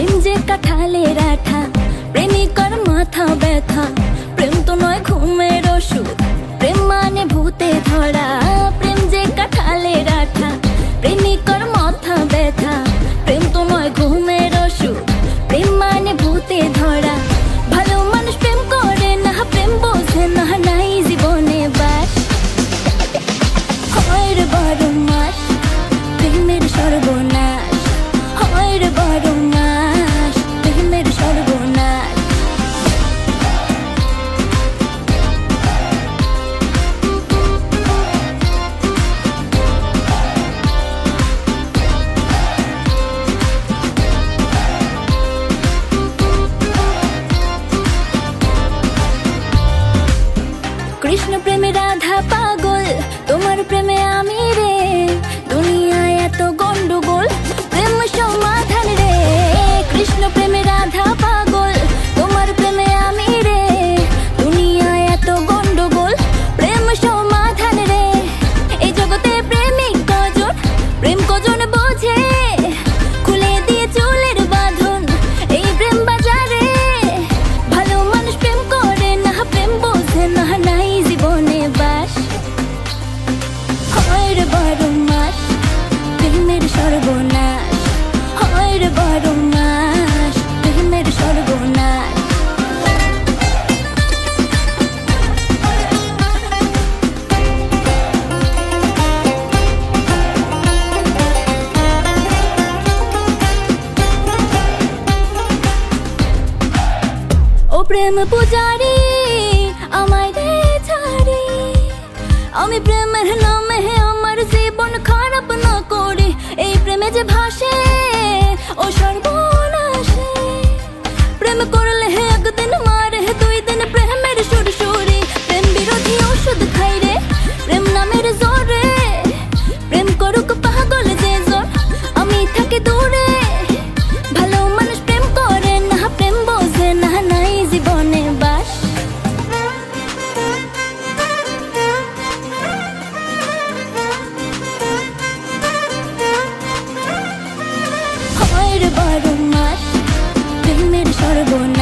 প্রেম যে কাঁঠালের আঠা, প্রেমিকার মাথা ব্যথা। প্রেম তো নয় ঘুমের ওষুধ, প্রেম মানে ভূতে ধরা। প্রেম যে কাঁঠালের আঠা, প্রেমিকার মাথা ব্যথা। প্রেম তো নয় ঘুমের ওষুধ, প্রেম মানে ভূতে ধরা। ভালো মানুষ প্রেম করে না, প্রেম বোঝে না, নাই জীবনে বাস। হয় রে বারো মাস প্রেমের সর্বনাশ, হয় রে বারো মাস প্রেমের সর্বনাশ। কৃষ্ণ প্রেমে রাধা পাগল, তোমার প্রেমে আমি রে। দুনিয়ায় এত গন্ডগোল, প্রেম সমাধান রে। কৃষ্ণ প্রেমে রাধা পাগল, তোমার প্রেমে আমি রে। দুনিয়ায় এত গন্ডগোল, প্রেম সমাধান রে। এই জগতে প্রেমিক কজন, প্রেম কজন বোঝে। খুলে দিয়ে চুলের বাঁধন এই প্রেম বাজারে। ভালো মানুষ প্রেম করে না, প্রেম বোঝে না, নাই জীবনে বাস। হয় রে বারো মাস প্রেমের সর্বনাশ, হয় রে বারো মাস প্রেমের সর্বনাশ। ও প্রেম পূজারি আমায় দে ছাড়ি, আমি প্রেমের নামে আমার জীবন খারাপ না করি। এই প্রেমে যে ভাসে ও সর্বনাশে, প্রেম করলে একদিন মারে, দুই দিন প্রেমের সুরসুরি। প্রেম বিরোধী ওষুধ খাই রে প্রেম নামের জোরে। প্রেম করুক পাগল যে জন, আমি থাকি দূরে। ভালো মানুষ প্রেম করে না, প্রেম বোঝে না, নাই জীবনে বাস। হয় রে বারো মাস প্রেমের সর্বনাশ।